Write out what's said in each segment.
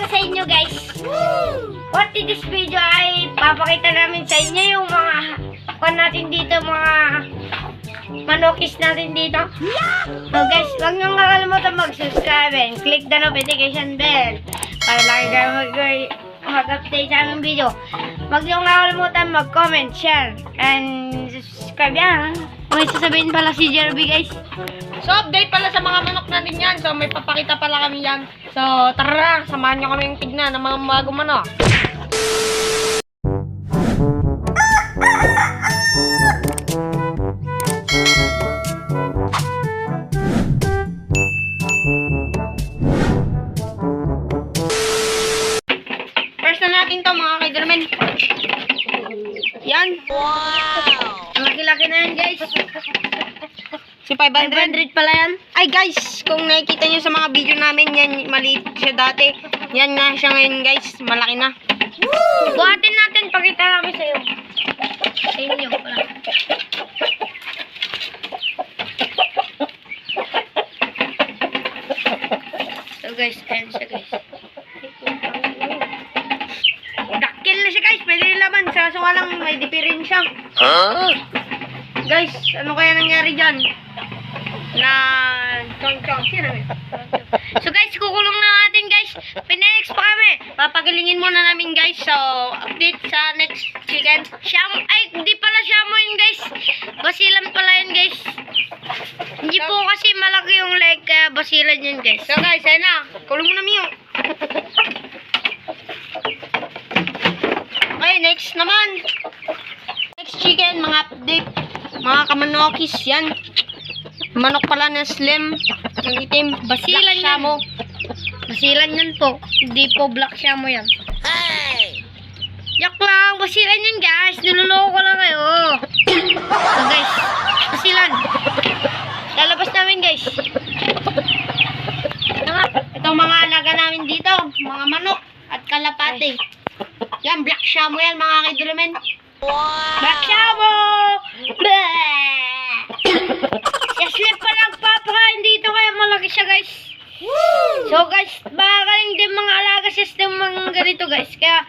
sa inyo guys. What in this video ay papakita namin sa inyo yung mga natin dito, mga manokis natin dito. So guys, huwag nyo kakalimutan mag-subscribe and click the notification bell para lagi kayo mag-update sa aming video. Huwag nyo kakalimutan mag-comment, share, and subscribe yan. May sasabihin pala si Jerby guys. So, update pala sa mga manok natin yan. So, may papakita pala kami yan. So, tara, samahan nyo kami yung tignan ng mga bagong manok. First na natin to mga kaidramen. Yan. Wow! Ang laki-laki na yan guys. Si 500. 500 pala yan. Ay guys, kung nakikita nyo sa mga video namin, yan maliit siya dati. Yan nga siya ngayon guys, malaki na. Buhatin natin, pakita namin sa iyo. Sa inyo pala. So guys, ayan siya guys. Dakil na siya guys, pwede nilaban. Kaso nga lang may diferensya. Guys, ano kaya nangyari dyan? Na chong-chong. Sino yun? So guys, kukulong na natin guys. Pinex pa kami. Papagilingin muna namin guys. So, update sa next chicken. Ay, hindi pala shamo yun guys. Basilan pala yun guys. Hindi po kasi malaki yung leg, kaya basilan yun guys. So guys, ayun na. Kulong mo na Mio. Okay, next naman. Next chicken, mga update. Mga kamanokis yan. Manok pala na slim. Yung itim. Basilan yan. Shamo. Basilan yan po. Hindi po black shamo yan. Hey! Yak lang, basilan yun guys. Niloloko ko lang kayo. So guys, basilan. Lalabas namin guys. Itong mga alaga namin dito. Mga manok at kalapate. Yan, black shamo yan mga kaidramen. Wow! Black shamo! Slip pa nagpapakain dito kaya malaki siya guys. So guys, magaling din mga alaga system mga ganito guys. Kaya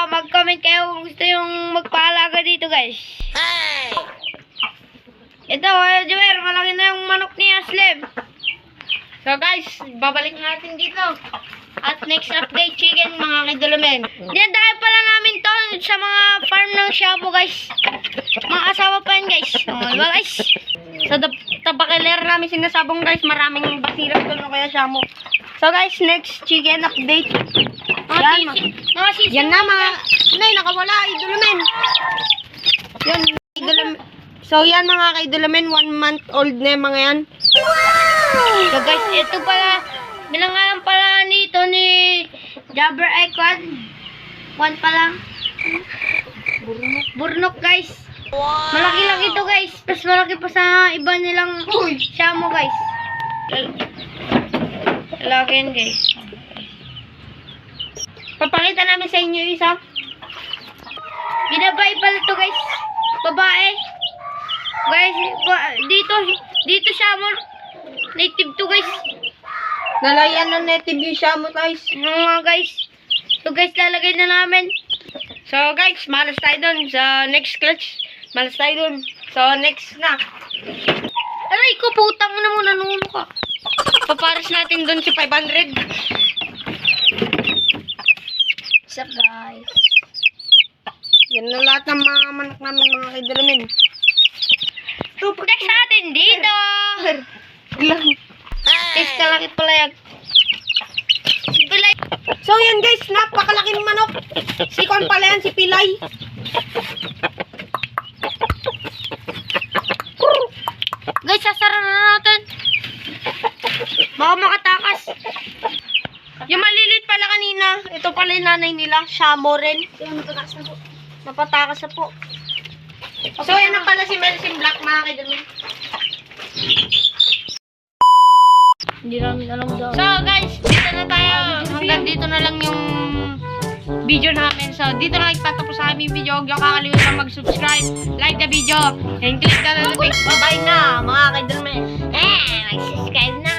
mag-comment kayo kung gusto yung magpaalaga dito guys. Ito, Jower, malaki na yung manok niya, Slim. So guys, babalik natin dito. At next update chicken mga kaidramen. Dinadakay pala namin to sa mga farm ng Shabu guys. Mga asawa pa yan guys. Diba guys? Sa tabakiler namin sinasabong guys, maraming basira doon o kaya shamo. So guys, next chicken update. Yan na mga, nay, nakawala, idolamen. Yan, idolamen. So yan mga kaidolamen, 1 month old na yung mga yan. So guys, ito pala, bilangalan pala nito ni Jabber Icon. 1 pa lang. Burnok guys. Malaki lang ito guys. Mas malaki pa sa iba nilang shamo guys. Malaki yan guys. Papakita namin sa inyo isa. Binabay pala ito guys. Babae. Guys, dito shamo. Native to guys. Nalayan ng native yung shamo guys. Mga guys. So guys, lalagay na namin. So guys, malas tayo dun sa next clutch. Malas tayo dun. So next na. Aray ko, putang na mo, nanuno ka. Paparas natin dun si 500. What's up guys? Yan na lahat ng mga manok namin mga kaidramen. Next natin dito. Guys, kalaki pala yan. Pilay. So yan guys, napakalaking manok. Si Kon pala yan, si Pilay. Guys, sasara na natin. Baka makatakas. Yung malilit pala kanina, ito pala yung nanay nila, Shamo rin. Napatakas na po. So yan na pala si Melsim Black mga kaidramen. Hindi namin alam daw. So guys, dito na tayo. Hanggang dito na lang yung video namin. So dito na nagtatapos sa aming video. Huwag yung kakalimutan mag-subscribe, like the video, and click the notification. Bye-bye na mga kaidramen. Mag-subscribe na.